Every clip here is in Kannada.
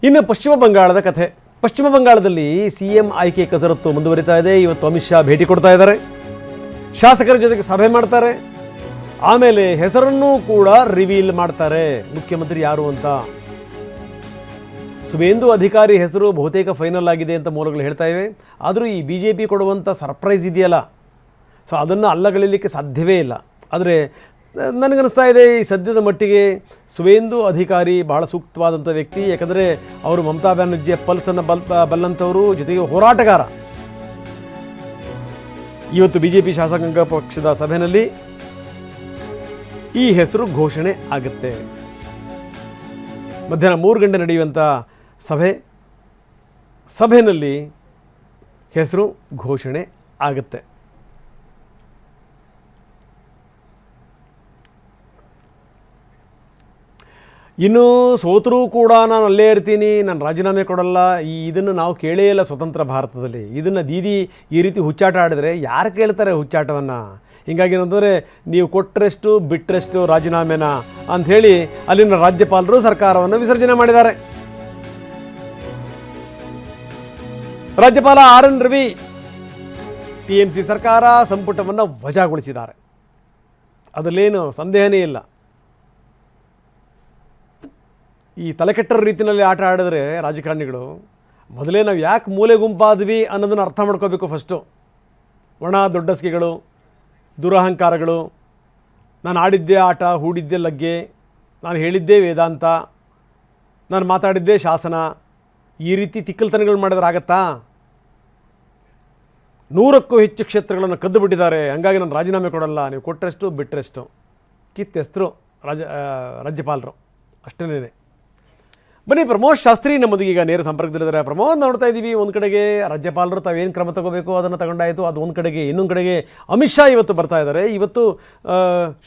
ಇನ್ನು ಪಶ್ಚಿಮ ಬಂಗಾಳದ ಕಥೆ. ಪಶ್ಚಿಮ ಬಂಗಾಳದಲ್ಲಿ ಸಿಎಂ ಆಯ್ಕೆ ಕಸರತ್ತು ಮುಂದುವರಿತಾ ಇದೆ. ಇವತ್ತು ಅಮಿತ್ ಶಾ ಭೇಟಿ ಕೊಡ್ತಾ ಇದ್ದಾರೆ, ಶಾಸಕರ ಜೊತೆಗೆ ಸಭೆ ಮಾಡ್ತಾರೆ, ಆಮೇಲೆ ಹೆಸರನ್ನು ಕೂಡ ರಿವೀಲ್ ಮಾಡ್ತಾರೆ, ಮುಖ್ಯಮಂತ್ರಿ ಯಾರು ಅಂತ. ಸುವೇಂದು ಅಧಿಕಾರಿ ಹೆಸರು ಬಹುತೇಕ ಫೈನಲ್ ಆಗಿದೆ ಅಂತ ಮೂಲಗಳು ಹೇಳ್ತಾ ಇವೆ. ಆದರೂ ಈ BJP ಕೊಡುವಂಥ ಸರ್ಪ್ರೈಸ್ ಇದೆಯಲ್ಲ, ಸೊ ಅದನ್ನು ಅಲ್ಲಗಲಿಲಿಕ್ಕೆ ಸಾಧ್ಯವೇ ಇಲ್ಲ. ಆದರೆ ನನಗನ್ನಿಸ್ತಾ ಇದೆ ಈ ಸದ್ಯದ ಮಟ್ಟಿಗೆ ಸುವೇಂದು ಅಧಿಕಾರಿ ಬಹಳ ಸೂಕ್ತವಾದಂಥ ವ್ಯಕ್ತಿ. ಯಾಕಂದರೆ ಅವರು ಮಮತಾ ಬ್ಯಾನರ್ಜಿಯ ಪಲ್ಸನ್ನು ಬಲ್ಲಂಥವರು, ಜೊತೆಗೆ ಹೋರಾಟಗಾರ. ಇವತ್ತು BJP ಶಾಸಕಾಂಗ ಪಕ್ಷದ ಸಭೆಯಲ್ಲಿ ಈ ಹೆಸರು ಘೋಷಣೆ ಆಗುತ್ತೆ. ಮಧ್ಯಾಹ್ನ 3 ಗಂಟೆ ನಡೆಯುವಂಥ ಸಭೆಯಲ್ಲಿ ಹೆಸರು ಘೋಷಣೆ ಆಗುತ್ತೆ. ಇನ್ನು ಸೋತರೂ ಕೂಡ ನಾನು ಅಲ್ಲೇ ಇರ್ತೀನಿ, ನಾನು ರಾಜೀನಾಮೆ ಕೊಡಲ್ಲ, ಇದನ್ನು ನಾವು ಕೇಳೇ ಇಲ್ಲ ಸ್ವತಂತ್ರ ಭಾರತದಲ್ಲಿ. ಇದನ್ನು ದೀದಿ ಈ ರೀತಿ ಹುಚ್ಚಾಟ ಆಡಿದ್ರೆ ಯಾರು ಕೇಳ್ತಾರೆ ಹುಚ್ಚಾಟವನ್ನು? ಹೀಗಾಗಿ ಏನಂತಂದರೆ ನೀವು ಕೊಟ್ಟರೆಷ್ಟು ಬಿಟ್ಟರೆಷ್ಟು ರಾಜೀನಾಮೆನ ಅಂಥೇಳಿ ಅಲ್ಲಿನ ರಾಜ್ಯಪಾಲರು ಸರ್ಕಾರವನ್ನು ವಿಸರ್ಜನೆ ಮಾಡಿದ್ದಾರೆ. ರಾಜ್ಯಪಾಲ RN ರವಿ TMC ಸರ್ಕಾರ ಸಂಪುಟವನ್ನು ವಜಾಗೊಳಿಸಿದ್ದಾರೆ, ಅದರಲ್ಲೇನು ಸಂದೇಹನೇ ಇಲ್ಲ. ಈ ತಲೆಕೆಟ್ಟರ ರೀತಿಯಲ್ಲಿ ಆಟ ಆಡಿದ್ರೆ ರಾಜಕಾರಣಿಗಳು ಮೊದಲೇ ನಾವು ಯಾಕೆ ಮೂಲೆ ಗುಂಪಾದ್ವಿ ಅನ್ನೋದನ್ನು ಅರ್ಥ ಮಾಡ್ಕೋಬೇಕು. ಫಸ್ಟು ಒಣ ದೊಡ್ಡಸ್ಕಿಗಳು, ದುರಹಂಕಾರಗಳು, ನಾನು ಆಡಿದ್ದೇ ಆಟ, ಹೂಡಿದ್ದೇ ಲಗ್ಗೆ, ನಾನು ಹೇಳಿದ್ದೇ ವೇದಾಂತ, ನಾನು ಮಾತಾಡಿದ್ದೇ ಶಾಸನ, ಈ ರೀತಿ ತಿಕ್ಕಲ್ತನಗಳು ಮಾಡಿದ್ರೆ ಆಗತ್ತಾ? 100ಕ್ಕೂ ಹೆಚ್ಚು ಕ್ಷೇತ್ರಗಳನ್ನು ಕದ್ದು ಬಿಟ್ಟಿದ್ದಾರೆ. ಹಂಗಾಗಿ ನಾನು ರಾಜೀನಾಮೆ ಕೊಡಲ್ಲ, ನೀವು ಕೊಟ್ಟರೆಷ್ಟು ಬಿಟ್ಟರೆಷ್ಟು ಕಿತ್ತೆಸ್ತರು ರಾಜ್ಯಪಾಲರು ಅಷ್ಟೇನೇ. ಬನ್ನಿ, ಪ್ರಮೋದ್ ಶಾಸ್ತ್ರಿ ನಮ್ಮೊಂದಿಗೆ ಈಗ ನೇರ ಸಂಪರ್ಕದಲ್ಲಿದ್ದಾರೆ. ಪ್ರಮೋದ್, ನೋಡ್ತಾ ಇದ್ದೀವಿ ಒಂದು ಕಡೆಗೆ ರಾಜ್ಯಪಾಲರು ತಾವೇನು ಕ್ರಮ ತಗೋಬೇಕು ಅದನ್ನು ತಗೊಂಡಾಯಿತು, ಅದು ಒಂದು ಕಡೆಗೆ. ಇನ್ನೊಂದು ಕಡೆಗೆ ಅಮಿತ್ ಶಾ ಇವತ್ತು ಬರ್ತಾ ಇದ್ದಾರೆ. ಇವತ್ತು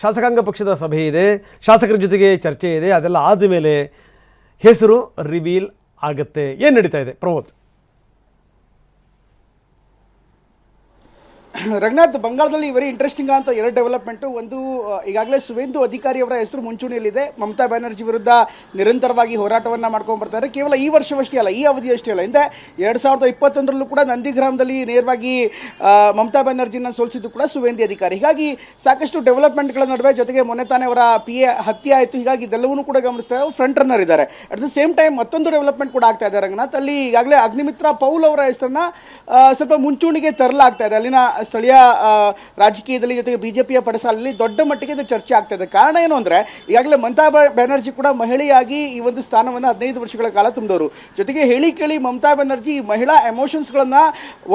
ಶಾಸಕಾಂಗ ಪಕ್ಷದ ಸಭೆ ಇದೆ, ಶಾಸಕರ ಜೊತೆಗೆ ಚರ್ಚೆ ಇದೆ. ಅದೆಲ್ಲ ಆದಮೇಲೆ ಹೆಸರು ರಿವೀಲ್ ಆಗುತ್ತೆ. ಏನು ನಡೀತಾ ಇದೆ ಪ್ರಮೋದ್? ರಂಗನಾಥ್, ಬಂಗಾಳದಲ್ಲಿ ವೆರಿ ಇಂಟ್ರೆಸ್ಟಿಂಗ್ ಅಂತ 2 ಡೆವಲಪ್ಮೆಂಟು. ಒಂದು, ಈಗಾಗಲೇ ಸುವೇಂದು ಅಧಿಕಾರಿ ಅವರ ಹೆಸರು ಮುಂಚೂಣಿಯಲ್ಲಿದೆ. ಮಮತಾ ಬ್ಯಾನರ್ಜಿ ವಿರುದ್ಧ ನಿರಂತರವಾಗಿ ಹೋರಾಟವನ್ನು ಮಾಡ್ಕೊಂಡು ಬರ್ತಾರೆ. ಕೇವಲ ಈ ವರ್ಷವಷ್ಟೇ ಅಲ್ಲ, ಈ ಅವಧಿಯಷ್ಟೇ ಅಲ್ಲ, ಹಿಂದೆ 2021ರಲ್ಲೂ ಕೂಡ ನಂದಿಗ್ರಾಮದಲ್ಲಿ ನೇರವಾಗಿ ಮಮತಾ ಬ್ಯಾನರ್ಜಿನ ಸೋಲಿಸಿದ್ದು ಕೂಡ ಸುವೇಂದು ಅಧಿಕಾರಿ. ಹೀಗಾಗಿ ಸಾಕಷ್ಟು ಡೆವಲಪ್ಮೆಂಟ್ಗಳ ನಡುವೆ, ಜೊತೆಗೆ ಮೊನ್ನೆ ತಾನೇ ಅವರ PA ಹತ್ಯೆ ಆಯಿತು. ಹೀಗಾಗಿ ಇದೆಲ್ಲವನ್ನೂ ಕೂಡ ಗಮನಿಸ್ತಾರೆ. ಅವರು ಫ್ರಂಟ್ ರನ್ನರ್ ಇದ್ದಾರೆ. ಅಟ್ ದ ಸೇಮ್ ಟೈಮ್ ಮತ್ತೊಂದು ಡೆವಲಪ್ಮೆಂಟ್ ಕೂಡ ಆಗ್ತಾ ಇದೆ ರಂಗನಾಥ್. ಅಲ್ಲಿ ಈಗಾಗಲೇ ಅಗ್ನಿಮಿತ್ರ ಪೌಲ್ ಅವರ ಹೆಸರನ್ನ ಸ್ವಲ್ಪ ಮುಂಚೂಣಿಗೆ ತರಲಾಗ್ತಾ ಇದೆ. ಅಲ್ಲಿನ ಸ್ಥಳೀಯ ರಾಜಕೀಯದಲ್ಲಿ, ಜೊತೆಗೆ BJPಯ ಪಡಸಾಲಲ್ಲಿ ದೊಡ್ಡ ಮಟ್ಟಿಗೆ ಇದು ಚರ್ಚೆ ಆಗ್ತಾ ಇದೆ. ಕಾರಣ ಏನು ಅಂದರೆ, ಈಗಾಗಲೇ ಮಮತಾ ಬ್ಯಾನರ್ಜಿ ಕೂಡ ಮಹಿಳೆಯಾಗಿ ಈ ಒಂದು ಸ್ಥಾನವನ್ನು 15 ವರ್ಷಗಳ ಕಾಲ ತುಂಬಿದವರು. ಜೊತೆಗೆ ಹೇಳಿ ಕೇಳಿ ಮಮತಾ ಬ್ಯಾನರ್ಜಿ ಈ ಮಹಿಳಾ ಎಮೋಷನ್ಸ್ಗಳನ್ನು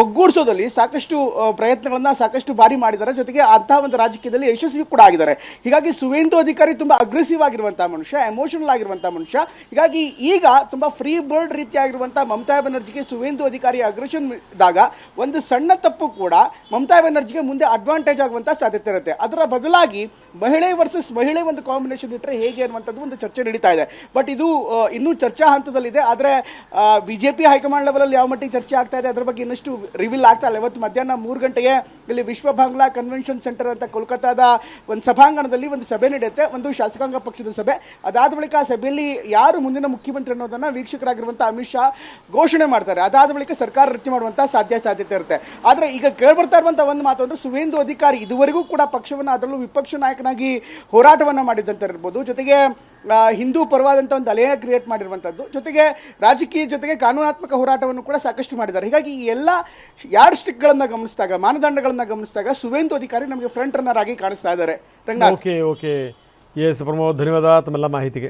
ಒಗ್ಗೂಡಿಸೋದಲ್ಲಿ ಸಾಕಷ್ಟು ಪ್ರಯತ್ನಗಳನ್ನು ಸಾಕಷ್ಟು ಬಾರಿ ಮಾಡಿದ್ದಾರೆ. ಜೊತೆಗೆ ಅಂತಹ ಒಂದು ರಾಜಕೀಯದಲ್ಲಿ ಯಶಸ್ವಿ ಕೂಡ ಆಗಿದ್ದಾರೆ. ಹೀಗಾಗಿ ಸುವೇಂದು ಅಧಿಕಾರಿ ತುಂಬ ಅಗ್ರೆಸಿವ್ ಆಗಿರುವಂಥ ಮನುಷ್ಯ, ಎಮೋಷನಲ್ ಆಗಿರುವಂಥ ಮನುಷ್ಯ. ಹೀಗಾಗಿ ಈಗ ತುಂಬ ಫ್ರೀ ಬರ್ಡ್ ರೀತಿಯಾಗಿರುವಂಥ ಮಮತಾ ಬ್ಯಾನರ್ಜಿಗೆ ಸುವೇಂದು ಅಧಿಕಾರಿ ಅಗ್ರೆಷನ್ ಇದ್ದಾಗ ಒಂದು ಸಣ್ಣ ತಪ್ಪು ಕೂಡ ಮಮತಾ ಬ್ಯಾನರ್ಜಿಗೆ ಮುಂದೆ ಅಡ್ವಾಂಟೇಜ್ ಆಗುವಂಥ ಸಾಧ್ಯತೆ ಇರುತ್ತೆ. ಅದರ ಬದಲಾಗಿ ಮಹಿಳೆ ವರ್ಸಸ್ ಮಹಿಳೆ ಒಂದು ಕಾಂಬಿನೇಷನ್ ಇಟ್ಟರೆ ಹೇಗೆ ಅನ್ನುವಂಥದ್ದು ಒಂದು ಚರ್ಚೆ ನಡೀತಾ ಇದೆ. ಬಟ್ ಇದು ಇನ್ನೂ ಚರ್ಚಾ ಹಂತದಲ್ಲಿದೆ. ಆದರೆ BJP ಹೈಕಮಾಂಡ್ ಲೆವೆಲಲ್ಲಿ ಯಾವ ಮಟ್ಟಿಗೆ ಚರ್ಚೆ ಆಗ್ತಾ ಇದೆ ಅದರ ಬಗ್ಗೆ ಇನ್ನಷ್ಟು ರಿವೀಲ್ ಆಗ್ತಾ ಇಲ್ಲ. ಇವತ್ತು ಮಧ್ಯಾಹ್ನ 3 ಗಂಟೆಗೆ ಇಲ್ಲಿ ವಿಶ್ವ ಬಾಂಗ್ಲಾ ಕನ್ವೆನ್ಷನ್ ಸೆಂಟರ್ ಅಂತ ಕೋಲ್ಕತ್ತಾದ ಒಂದು ಸಭಾಂಗಣದಲ್ಲಿ ಒಂದು ಸಭೆ ನಡೆಯುತ್ತೆ, ಒಂದು ಶಾಸಕಾಂಗ ಪಕ್ಷದ ಸಭೆ. ಅದಾದ ಬಳಿಕ ಆ ಸಭೆಯಲ್ಲಿ ಯಾರು ಮುಂದಿನ ಮುಖ್ಯಮಂತ್ರಿ ಅನ್ನೋದನ್ನು ವೀಕ್ಷಕರಾಗಿರುವಂಥ ಅಮಿತ್ ಶಾ ಘೋಷಣೆ ಮಾಡ್ತಾರೆ. ಅದಾದ ಬಳಿಕ ಸರ್ಕಾರ ರಚನೆ ಮಾಡುವಂಥ ಸಾಧ್ಯತೆ ಇರುತ್ತೆ. ಆದರೆ ಈಗ ಕೇಳ್ಬರ್ತಾ ಇರುವಂಥ ಒಂದು ಮಾತು ಅಂದರೆ, ಸುವೇಂದು ಅಧಿಕಾರಿ ಇದುವರೆಗೂ ಕೂಡ ಪಕ್ಷವನ್ನು, ಅದರಲ್ಲೂ ವಿಪಕ್ಷ ನಾಯಕನಾಗಿ ಹೋರಾಟವನ್ನು ಮಾಡಿದಂತ ಇರ್ಬೋದು, ಜೊತೆಗೆ ಹಿಂದೂ ಪರವಾದಂಥ ಒಂದು ಅಲೆಯನ್ನು ಕ್ರಿಯೇಟ್ ಮಾಡಿರುವಂಥದ್ದು, ಜೊತೆಗೆ ರಾಜಕೀಯ ಜೊತೆಗೆ ಕಾನೂನಾತ್ಮಕ ಹೋರಾಟವನ್ನು ಕೂಡ ಸಾಕಷ್ಟು ಮಾಡಿದ್ದಾರೆ. ಹೀಗಾಗಿ ಈ ಎಲ್ಲ ಯಾರ್ಡ್ ಸ್ಟಿಕ್ಗಳನ್ನು ಗಮನಿಸಿದಾಗ, ಮಾನದಂಡಗಳನ್ನು ಗಮನಿಸಿದಾಗ ಸುವೇಂದು ಅಧಿಕಾರಿ ನಮಗೆ ಫ್ರಂಟ್ ರನ್ನರ್ ಆಗಿ ಕಾಣಿಸ್ತಾ ಇದ್ದಾರೆ. ರಂಗನಾಥ್, ಓಕೆ, ಎಸ್ ಪ್ರಮೋದ್, ಧನ್ಯವಾದ ತಮ್ಮೆಲ್ಲ ಮಾಹಿತಿಗೆ.